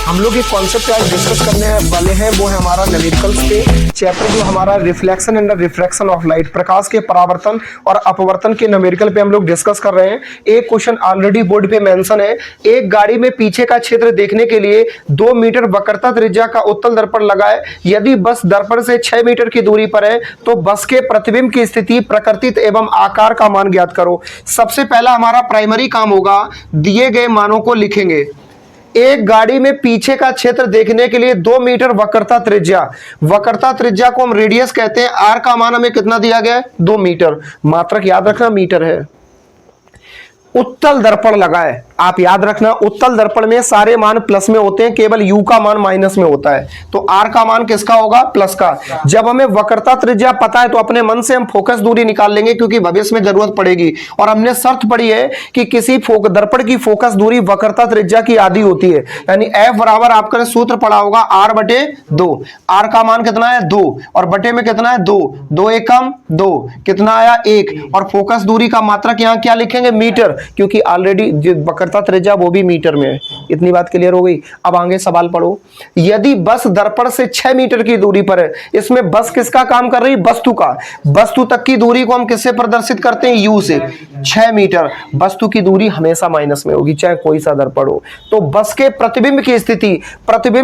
हम लोग एक कॉन्सेप्ट आज डिस्कस करने वाले हैं, वो है हमारा न्यूमेरिकल्स के चैप्टर जो हमारा reflection and refraction of light, प्रकाश के परावर्तन और अपवर्तन के न्यूमेरिकल पे हम लोग डिस्कस कर रहे हैं। एक क्वेश्चन ऑलरेडी बोर्ड पे मेंशन है। एक गाड़ी में पीछे का क्षेत्र देखने के लिए 2 मीटर वक्रता त्रिज्या का उत्तल दर्पण लगाए। यदि बस दर्पण से 6 मीटर की दूरी पर है तो बस के प्रतिबिंब की स्थिति, प्रकृति एवं आकार का मान ज्ञात करो। सबसे पहला हमारा प्राइमरी काम होगा, दिए गए मानों को लिखेंगे। एक गाड़ी में पीछे का क्षेत्र देखने के लिए 2 मीटर वक्रता त्रिज्या को हम रेडियस कहते हैं। आर का मान हमें कितना दिया गया है? 2 मीटर। मात्रक याद रखना मीटर है। उत्तल दर्पण लगाए, आप याद रखना उत्तल दर्पण में सारे मान प्लस में होते हैं, केवल यू का मान माइनस में होता है। तो आर का मान किसका होगा? प्लस का। जब हमें वक्रता त्रिज्या पता है तो अपने मन से हम फोकस दूरी निकाल लेंगे, क्योंकि भविष्य में जरूरत पड़ेगी। और हमने शर्त पढ़ी है कि किसी दर्पण की फोकस दूरी वक्रता त्रिज्या की आधी होती है। यानी एफ बराबर आपका सूत्र पढ़ा होगा आर बटे 2। आर का मान कितना है? 2 और बटे में कितना है? 2। 2 एकम 2, कितना आया? 1। और फोकस दूरी का मात्रक यहाँ क्या लिखेंगे? मीटर, क्योंकि ऑलरेडी वक्रता त्रिज्या वो भी मीटर में है। इतनी बात क्लियर हो गई। अब आगे सवाल पढ़ो। यदि बस दर्पण से 6 मीटर की दूरी पर है, इसमें बस किसका काम कर रही है? वस्तु का। वस्तु तक की दूरी को हम किससे प्रदर्शित करते हैं? यू से। 6 मीटर, वस्तु की दूरी हमेशा माइनस में होगी, चाहे कोई सा दर्पण हो। तो बस के प्रतिबिंब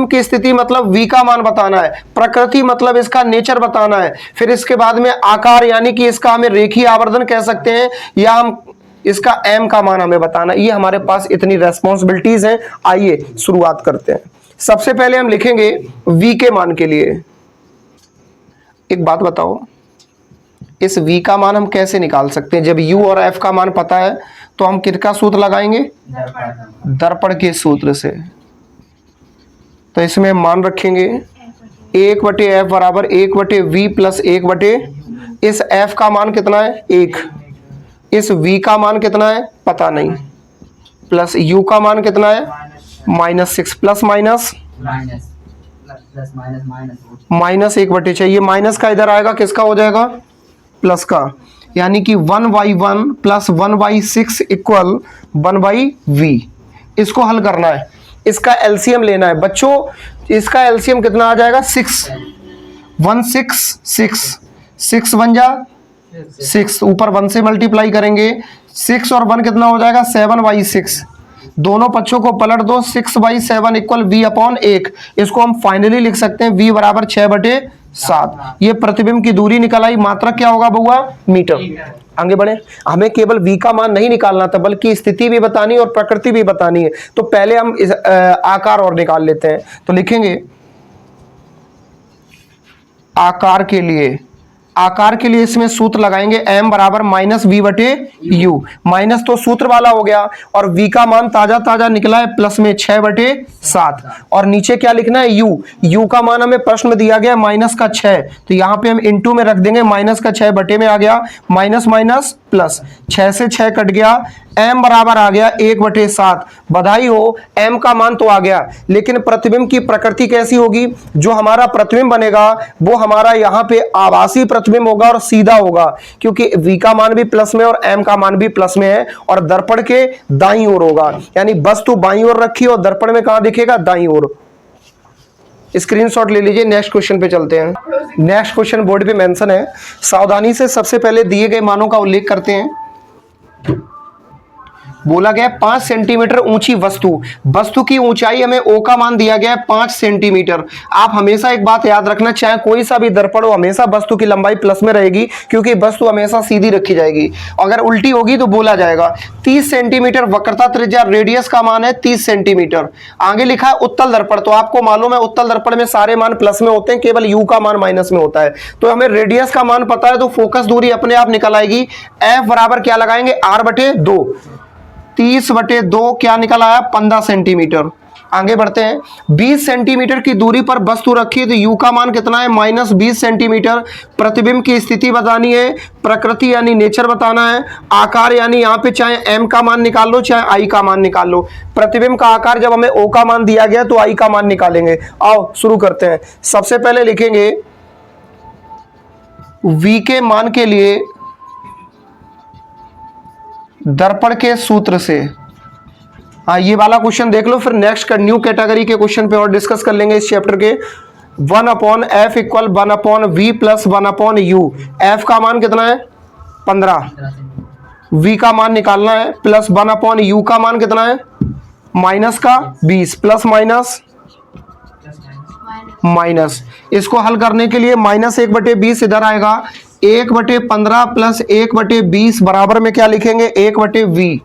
की स्थिति मतलब वी का मान बताना है। प्रकृति मतलब इसका नेचर बताना है। फिर इसके बाद में आकार, यानी कि इसका हमें रेखीय आवर्धन कह सकते हैं, या हम इसका एम का मान हमें बताना। ये हमारे पास इतनी रेस्पॉन्सिबिलिटीज हैं। आइए शुरुआत करते हैं। सबसे पहले हम लिखेंगे v के मान के लिए। एक बात बताओ, इस v का मान हम कैसे निकाल सकते हैं? जब u और f का मान पता है तो हम किसका सूत्र लगाएंगे? दर्पण के सूत्र से। तो इसमें मान रखेंगे 1/f बराबर 1/v प्लस 1/, इस f का मान कितना है? 1। इस v का मान कितना है? पता नहीं। प्लस u का मान कितना है? -6। प्लस माइनस -1/, चाहिए माइनस का इधर आएगा, किसका हो जाएगा? प्लस का। यानी कि 1/1 प्लस 1/6 इक्वल 1/v। इसको हल करना है, इसका एलसीएम लेना है बच्चों। इसका एलसीएम कितना आ जाएगा? 6। 1 6 बन जा 6, ऊपर 1 से मल्टीप्लाई करेंगे। 6 और 1 कितना हो जाएगा? 7/6। दोनों पक्षों को पलट दो। 6/7 इक्वल v/1। इसको हम फाइनली लिख सकते हैं v बराबर 6/7। ये प्रतिबिंब की दूरी निकल आई। मात्रक क्या होगा बउआ? मीटर। आगे बढ़े। हमें केवल v का मान नहीं निकालना था, बल्कि स्थिति भी बतानी और प्रकृति भी बतानी है। तो पहले हम इस आकार और निकाल लेते हैं। तो लिखेंगे आकार के लिए इसमें सूत्र लगाएंगे m बराबर -v/u। माइनस तो सूत्र वाला हो गया, और v का मान ताजा निकला है प्लस में 6/7। और नीचे क्या लिखना है? u का मान हमें प्रश्न में दिया गया -6। तो यहाँ पे हम इंटू में रख देंगे। -6 बटे में आ गया, माइनस माइनस प्लस, 6 से 6 कट गया। m बराबर आ गया 1/7। बधाई हो, m का मान तो आ गया, लेकिन प्रतिबिंब की प्रकृति कैसी होगी? जो हमारा प्रतिबिंब बनेगा वो हमारा यहाँ पे आभासी प्रतिबिंब होगा और सीधा होगा, क्योंकि v का मान भी प्लस में और m का मान भी प्लस में है, और दर्पण के दाईं ओर होगा। यानी वस्तु बाईं ओर रखी और दर्पण में कहां दिखेगा? दाईं ओर। स्क्रीनशॉट ले लीजिए। नेक्स्ट क्वेश्चन पे चलते हैं। नेक्स्ट क्वेश्चन बोर्ड पे मेंशन है। सावधानी से सबसे पहले दिए गए मानों का उल्लेख करते हैं। बोला गया 5 सेंटीमीटर ऊंची वस्तु की ऊंचाई हमें ओ का मान दिया गया है 5 सेंटीमीटर। आप हमेशा एक बात याद रखना, चाहे कोई सा भी दर्पण हो, हमेशा वस्तु की लंबाई प्लस में रहेगी, क्योंकि वस्तु हमेशा सीधी रखी जाएगी। अगर उल्टी होगी तो बोला जाएगा। 30 सेंटीमीटर वक्रता त्रिज्या, रेडियस का मान है 30 सेंटीमीटर। आगे लिखा है उत्तल दर्पण। तो आपको मालूम है उत्तल दर्पण में सारे मान प्लस में होते हैं, केवल यू का मान माइनस में होता है। तो हमें रेडियस का मान पता है, तो फोकस दूरी अपने आप निकल आएगी। एफ बराबर क्या लगाएंगे? r/2। 30/2 क्या निकल आया? 15 सेंटीमीटर। आगे बढ़ते हैं। 20 सेंटीमीटर की दूरी पर वस्तु रखी है, तो u का मान कितना है? -20 सेंटीमीटर। प्रतिबिंब की स्थिति बतानी है, प्रकृति यानी नेचर बताना है, आकार यानी यहाँ पे चाहे m का मान निकाल लो चाहे i का मान निकाल लो। प्रतिबिंब का आकार जब हमें o का मान दिया गया तो i का मान निकालेंगे। आओ शुरू करते हैं। सबसे पहले लिखेंगे v के मान के लिए दर्पण के सूत्र से हाँ, ये वाला क्वेश्चन देख लो, फिर नेक्स्ट का न्यू कैटेगरी के क्वेश्चन पे और डिस्कस कर लेंगे इस चैप्टर के। 1/f equal 1/v plus 1/u। f का मान कितना है 15, v का मान निकालना है, प्लस 1/u का मान कितना है माइनस का 20, प्लस माइनस माइनस। इसको हल करने के लिए -1/20 इधर आएगा, 1/15 प्लस 1/20 बराबर में क्या लिखेंगे 1/v।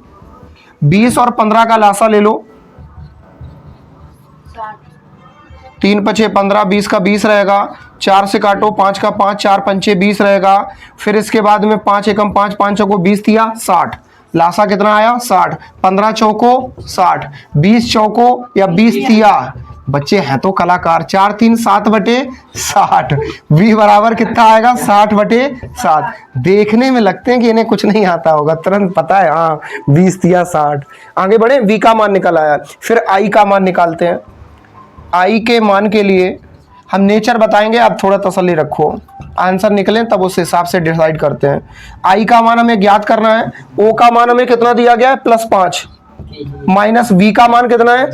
20 और 15 का लासा ले लो, 3 × 5 = 15, 20 का 20 रहेगा, 4 से काटो, 5 का 5, 4 × 5 = 20 रहेगा। फिर इसके बाद में 5 एकम 5, 5 चौको 20 दिया 60, लासा कितना आया 60, 15 चौको 60, 20 चौको या 20 दिया, बच्चे हैं तो कलाकार, 4 3 7/60, v बराबर कितना आएगा 60/7। देखने में लगते हैं कि इन्हें कुछ नहीं आता होगा, तुरंत पता है हाँ 20 दिया 60। आगे बढ़े, v का मान निकल आया, फिर i का मान निकालते हैं। i के मान के लिए हम नेचर बताएंगे, आप थोड़ा तसल्ली रखो, आंसर निकले तब उस हिसाब से डिसाइड करते हैं। i का मान हमें ज्ञात करना है, o का मान हमें कितना दिया गया है +5, माइनस v का मान कितना है,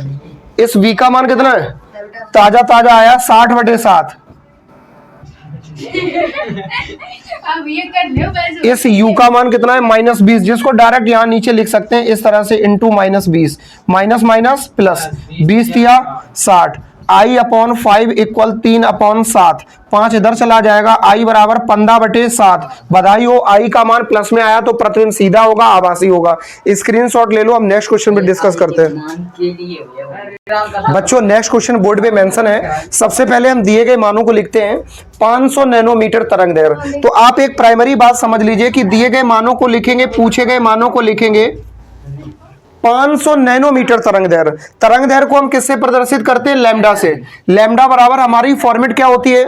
इस v का मान कितना है ताजा ताजा आया 60/7। अब ये कर लो बस। इस u का मान कितना है -20, जिसको डायरेक्ट यहाँ नीचे लिख सकते हैं इस तरह से, इंटू -20, माइनस माइनस प्लस, 20 दिया 60, i/5 इक्वल 3/7, 5 इधर चला जाएगा, i बराबर 15/7। बधाई हो, i का मान प्लस में आया तो प्रतिबिंब सीधा होगा, आभासी होगा। स्क्रीनशॉट ले लो, हम नेक्स्ट क्वेश्चन पे डिस्कस करते हैं। बच्चों नेक्स्ट क्वेश्चन बोर्ड पे मेंशन है। सबसे पहले हम दिए गए मानों को लिखते हैं, 500 नैनोमीटर तरंग दैर्घ्य। तो आप एक प्राइमरी बात समझ लीजिए कि दिए गए मानों को लिखेंगे, पूछे गए मानों को लिखेंगे 500 नैनोमीटर तरंग दैर्घ्य। तरंग दैर्घ्य को हम किससे प्रदर्शित करते हैं, लैम्डा से। लैम्डा बराबर हमारी फॉर्मेट क्या होती है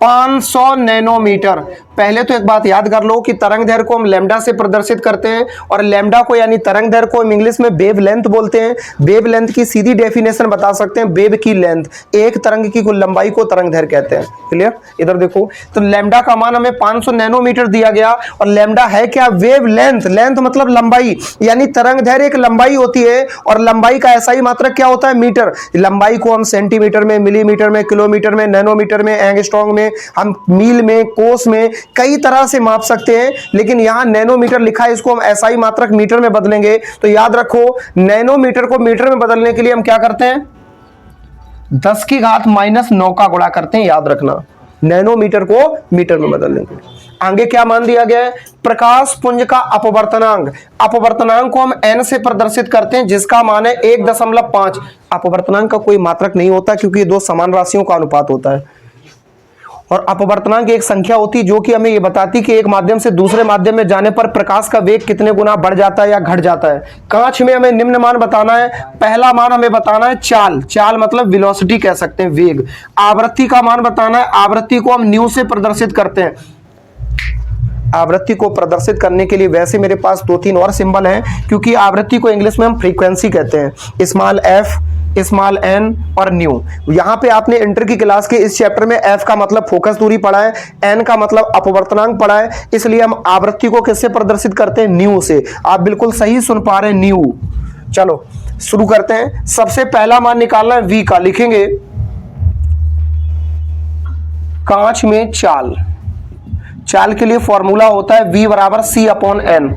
500 नैनोमीटर। पहले तो एक बात याद कर लो कि तरंग दैर्घ्य को हम लैम्डा से प्रदर्शित करते हैं, और लैम्डा को यानी तरंग दैर्घ्य को हम इंग्लिश में वेव लेंथ बोलते हैं। वेव लेंथ की सीधी डेफिनेशन बता सकते हैं, वेव की लेंथ, एक तरंग की कुल लंबाई को तरंग दैर्घ्य कहते हैं। क्लियर, इधर देखो, तो लैम्डा का मान हमें 500 नैनोमीटर दिया गया, और लैम्डा है क्या, वेव लेंथ। लेंथ मतलब लंबाई, यानी तरंग दैर्घ्य एक लंबाई होती है, और लंबाई का ऐसा ही मात्रक क्या होता है मीटर। लंबाई को हम सेंटीमीटर में, मिलीमीटर में, किलोमीटर में, नैनोमीटर में, एंगस्ट्रॉम में, हम मील में, कोस में, कई तरह से माप सकते हैं, लेकिन यहां नैनोमीटर लिखा है, इसको हम ऐसा ही मात्रक मीटर में बदलेंगे। तो याद रखो, नैनोमीटर को मीटर में बदलने के लिए हम क्या करते हैं 10⁻⁻9 का गुणा करते हैं, याद रखना, नैनोमीटर को मीटर में बदलने के लिए। आगे क्या मान दिया गया है, प्रकाश पुंज का अपवर्तनांक। अपवर्तनांक को हम n से प्रदर्शित करते हैं, जिसका मान है 1.5। अपवर्तनांक का कोई मात्रक नहीं होता, क्योंकि ये दो समान राशियों का अनुपात होता है, और अपवर्तनांक एक संख्या होती है जो कि हमें ये बताती कि एक माध्यम से दूसरे माध्यम में जाने पर प्रकाश का वेग कितने गुना बढ़ जाता है या घट जाता है। कांच में हमें निम्न मान बताना है। पहला मान हमें बताना है चाल, चाल मतलब वेलोसिटी कह सकते हैं, वेग। आवृत्ति का मान बताना है, आवृत्ति को हम न्यू से प्रदर्शित करते हैं। आवृत्ति को प्रदर्शित करने के लिए वैसे मेरे पास 2-3 और सिंबल हैं, क्योंकि आवृत्ति को इंग्लिश में हम फ्रीक्वेंसी कहते हैं, स्मॉल f, स्मॉल n और न्यू। यहाँ पे आपने इंटर की क्लास के इस चैप्टर में f का मतलब फोकस दूरी पढ़ा है, n का मतलब अपवर्तनांक पढ़ा है, इसलिए हम आवृत्ति को किससे प्रदर्शित करते हैं, न्यू से। आप बिल्कुल सही सुन पा रहे हैं, न्यू। चलो शुरू करते हैं। सबसे पहला मान निकालना है v का, लिखेंगे कांच में चाल। चाल के लिए फॉर्मूला होता है v बराबर c/n।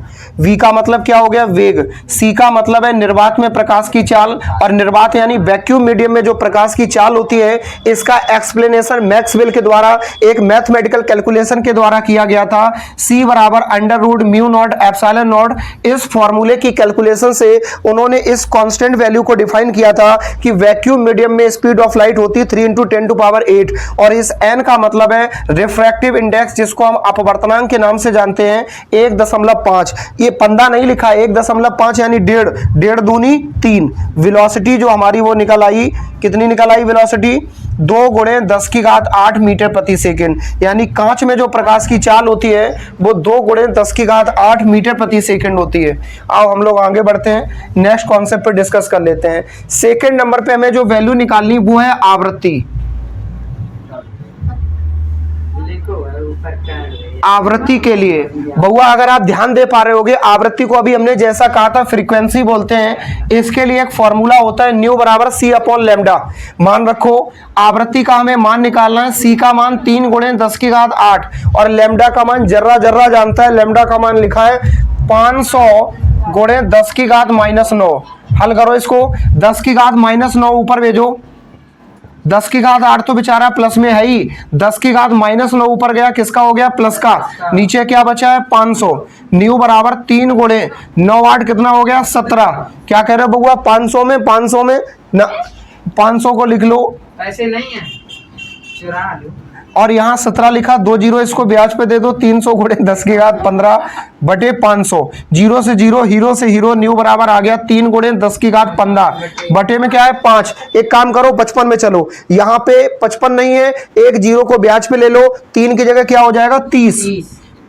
v का मतलब क्या हो गया, वेग। c का मतलब है निर्वात में प्रकाश की चाल, और निर्वात यानी वैक्यूम मीडियम में जो प्रकाश की चाल होती है, इसका एक्सप्लेनेशन मैक्सवेल के द्वारा एक मैथमेटिकल कैलकुलेशन के द्वारा किया गया था। c बराबर √μ0 ε0। इस फॉर्मूले की कैलकुलेशन से उन्होंने इस कांस्टेंट वैल्यू को डिफाइन किया था कि वैक्यूम मीडियम में स्पीड ऑफ लाइट होती है 3 × 10⁸, और इस n का मतलब है रिफ्रैक्टिव इंडेक्स, जिसको हम अपवर्तनांक के नाम से जानते हैं, 1.5। ये पंदा नहीं लिखा है, 1.5 यानी 1.5 दूनी 3। वेलोसिटी जो हमारी वो निकल आई, कितनी निकल आई वेलोसिटी, 2 × 10⁸ मीटर प्रति सेकंड। यानी कांच में जो प्रकाश की चाल होती है वो 2 × 10⁸ मीटर प्रति सेकंड होती है। आओ हम लोग आगे बढ़ते हैं, नेक्स्ट कॉन्सेप्ट पर डिस्कस कर लेते हैं। सेकंड नंबर पे हमें जो वैल्यू निकालनी वो है आवृत्ति। आवृत्ति के लिए बउआ अगर आप ध्यान दे पा रहे होगे, आवृत्ति को अभी हमने जैसा कहा था फ्रीक्वेंसी बोलते हैं। इसके लिए एक फॉर्मूला होता है न्यू बराबर सी अपॉन लैम्डा। मान रखो आवृत्ति का हमें मान निकालना है, सी का मान 3 गुणे 10 की घात 8 और लैम्डा का मान जर्रा जर्रा जानता है, लैम्डा का मान लिखा है 500 गुणे 10 की घात -9। हल करो इसको, 10 की घात -9 ऊपर भेजो, 10 की घात 8 तो बेचारा प्लस में है ही, 10 की घात -9 ऊपर गया, किसका हो गया प्लस का, नीचे क्या बचा है 500। न्यू बराबर 3 गुणे 9 8 कितना हो गया 17। क्या कह रहे हो बउआ 500 में 500 को लिख लो, पैसे नहीं है चुरा लो, और यहाँ 17 लिखा, 2 जीरो इसको ब्याज पे दे दो, 300 गुणे 10 की घात 15 बटे 500। जीरो से जीरो, हीरो से हीरो, न्यू बराबर आ गया 3 गुणे 10 की घात 15 बटे में क्या है 5। एक काम करो 55 में चलो, यहाँ पे 55 नहीं है, एक जीरो को ब्याज पे ले लो, 3 की जगह क्या हो जाएगा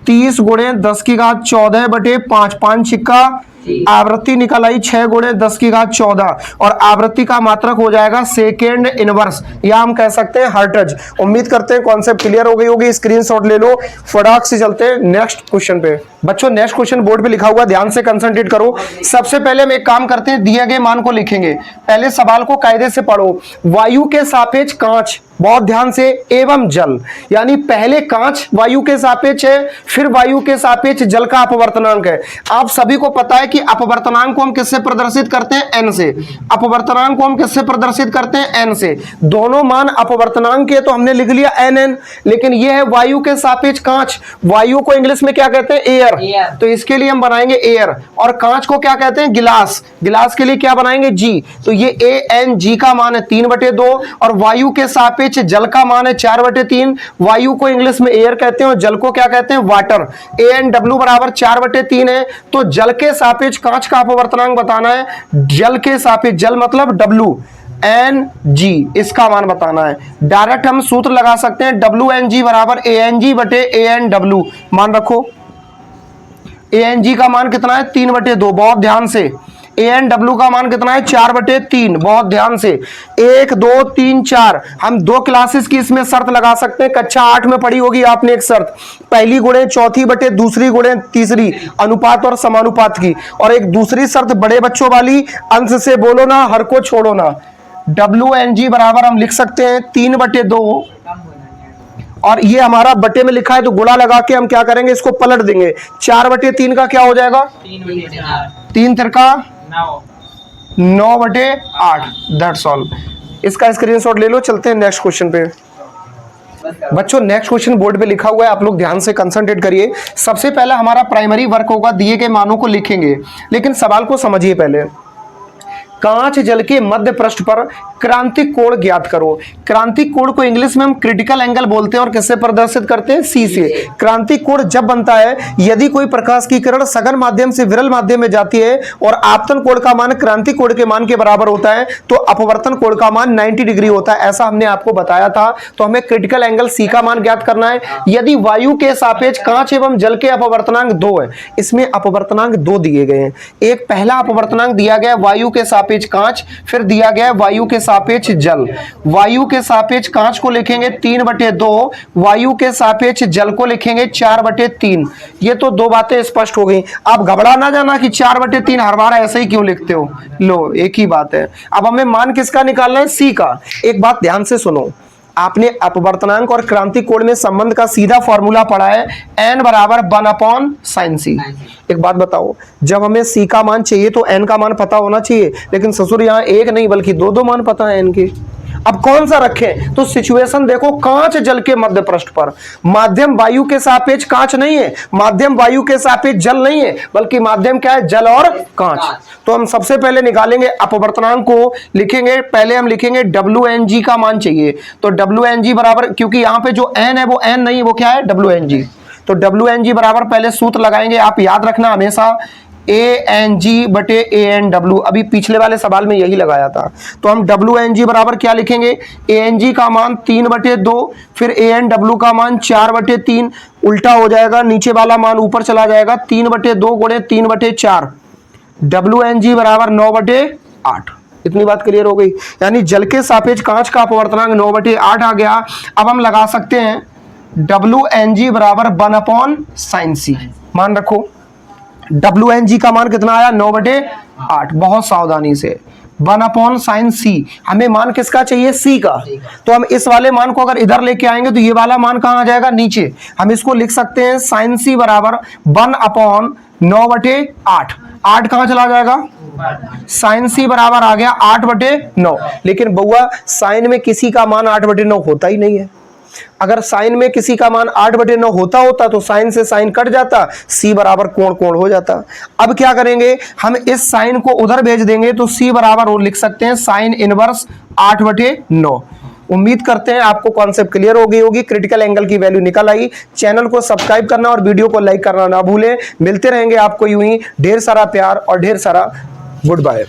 30 गुणे 10 की घात 14 बटे 5, 5 छिक्का, आवृत्ति निकल आई 6 गुणे 10 की घात 14 और आवृत्ति का मात्रक हो जाएगा सेकेंड इनवर्स, या हम कह सकते हैं हर्ट्ज। उम्मीद करते हैं कॉन्सेप्ट क्लियर हो गई होगी, स्क्रीनशॉट ले लो, फटाक से चलते हैं नेक्स्ट क्वेश्चन पे। बच्चों नेक्स्ट क्वेश्चन बोर्ड पे लिखा हुआ, ध्यान से कंसंट्रेट करो। सबसे पहले हम एक काम करते हैं, दिए गए मान को लिखेंगे। पहले सवाल को कायदे से पढ़ो, वायु के सापेक्ष कांच, बहुत ध्यान से, एवं जल, यानी पहले कांच वायु के सापेक्ष है, फिर वायु के सापेक्ष जल का अपवर्तनांक है। आप सभी को पता है कि अपवर्तनांक को हम किससे प्रदर्शित करते हैं n से, अपवर्तनांक को हम किससे प्रदर्शित करते हैं n से। दोनों मान अपवर्तनांक के तो हमने लिख लिया nn, लेकिन ये है वायु के सापेक्ष कांच, वायु को इंग्लिश में क्या कहते हैं एयर, तो इसके लिए हम बनाएंगे एयर, और कांच को क्या कहते हैं गिलास, गिलास के लिए क्या बनाएंगे जी, तो ये ANG का मान है 3/2 और वायु के सापेक्ष जल का मान है 4/3। वायु को इंग्लिश में एयर कहते हैं और जल को क्या कहते हैं वाटर। ANW बराबर 4/3 है, तो जल के सापेक्ष कांच का अपवर्तनांक बताना है, जल के सापेक्ष, जल मतलब WNG, इसका मान बताना है। डायरेक्ट हम सूत्र लगा सकते हैं, WNG बराबर ANG बटे ANW। मान रखो ANG का मान कितना है 3/2, बहुत ध्यान से। ANW का मान कितना है 4/3, बहुत ध्यान से। 1 2 3 4, हम 2 क्लासेस की इसमें शर्त लगा सकते हैं, कक्षा 8 में पढ़ी होगी आपने एक शर्त, पहली गुणे चौथी बटे दूसरी गुणे तीसरी, अनुपात और समानुपात की, और एक दूसरी शर्त बड़े बच्चों वाली, अंश से बोलो ना, हर को छोड़ो ना। WNG बराबर हम लिख सकते हैं 3/2, और ये हमारा बटे में लिखा है तो गुणा लगा के हम क्या करेंगे, इसको पलट देंगे। 4/3 का क्या हो जाएगा 3 तिरका 9/8, दैट्स ऑल। इसका स्क्रीनशॉट ले लो, चलते हैं नेक्स्ट क्वेश्चन पे। बच्चों नेक्स्ट क्वेश्चन बोर्ड पे लिखा हुआ है, आप लोग ध्यान से कंसंट्रेट करिए। सबसे पहला हमारा प्राइमरी वर्क होगा, दिए गए मानों को लिखेंगे, लेकिन सवाल को समझिए पहले। कांच जल के मध्य पृष्ठ पर क्रांतिक कोण ज्ञात करो। क्रांतिक कोण को इंग्लिश में हम क्रिटिकल एंगल बोलते हैं और किससे प्रदर्शित करते हैं सी से। क्रांतिक कोण जब बनता है यदि कोई प्रकाश की किरण सघन माध्यम से विरल माध्यम में जाती है और आपतन कोण का मान क्रांतिक कोण के मान के बराबर होता है तो अपवर्तन कोण का मान 90 डिग्री होता है, ऐसा हमने आपको बताया था। तो हमें क्रिटिकल एंगल सी का मान ज्ञात करना है। यदि वायु के सापेक्ष कांच एवं जल के अपवर्तनांक 2 है, इसमें अपवर्तनांक 2 दिए गए हैं। एक पहला अपवर्तनांक दिया गया वायु के सापेक्ष कांच, फिर दिया गया वायु के सापेक्ष जल। वायु के सापेक्ष कांच को लिखेंगे 3/2, वायु के सापेक्ष जल को लिखेंगे 4/3। ये तो 2 बातें स्पष्ट हो गई। आप घबरा ना जाना कि 4/3 हर बार ऐसे ही क्यों लिखते हो, लो एक ही बात है। अब हमें मान किसका निकालना है, सी का। एक बात ध्यान से सुनो, आपने अपवर्तनांक और क्रांतिक कोण में संबंध का सीधा फॉर्मूला पढ़ा है, n बराबर 1/sin c। एक बात बताओ, जब हमें c का मान चाहिए तो n का मान पता होना चाहिए, लेकिन ससुर यहाँ एक नहीं बल्कि 2 मान पता है n के। अब कौन सा रखें, तो सिचुएशन देखो, कांच जल के मध्य पृष्ठ पर, माध्यम वायु के सापेक्ष कांच नहीं है, माध्यम वायु के सापेक्ष जल नहीं है, बल्कि माध्यम क्या है, जल और कांच। तो हम सबसे पहले निकालेंगे अपवर्तनांक को, लिखेंगे पहले हम लिखेंगे WNG का मान चाहिए। तो WNG बराबर, क्योंकि यहाँ पे जो n है वो n नहीं है, वो क्या है WNG। तो WNG बराबर पहले सूत्र लगाएंगे, आप याद रखना हमेशा ANG बटे ANW, अभी पिछले वाले सवाल में यही लगाया था। तो हम WNG बराबर क्या लिखेंगे, ANG का मान 3/2, फिर ANW का मान 4/3, उल्टा हो जाएगा, नीचे वाला मान ऊपर चला जाएगा, 3/2 गुणे 3/4, WNG बराबर 9/8। इतनी बात क्लियर हो गई। यानी जल के सापेक्ष कांच का अपवर्तनांक 9/8 आ गया। अब हम लगा सकते हैं WNG बराबर 1/sin c। मान रखो WNG का मान कितना आया 9/8। बहुत सावधानी से 1/sin c, हमें मान किसका चाहिए c का। तो हम इस वाले मान को अगर इधर लेके आएंगे तो ये वाला मान कहाँ आ जाएगा नीचे। हम इसको लिख सकते हैं sin c बराबर 1/9/8। 8 कहाँ चला जाएगा, sin c बराबर आ गया 8/9। लेकिन बउआ साइन में किसी का मान 8/9 होता ही नहीं है। अगर साइन में किसी का मान 8/9 होता तो साइन से साइन कट जाता, c बराबर कोण कोण हो जाता। अब क्या करेंगे, हम इस साइन को उधर भेज देंगे तो c बराबर वो लिख सकते हैं साइन इनवर्स 8/9। उम्मीद करते हैं आपको कॉन्सेप्ट क्लियर हो गई होगी, क्रिटिकल एंगल की वैल्यू निकल आई। चैनल को सब्सक्राइब करना और वीडियो को लाइक करना ना भूलें। मिलते रहेंगे आपको यूं ही, ढेर सारा प्यार और ढेर सारा गुड बाय।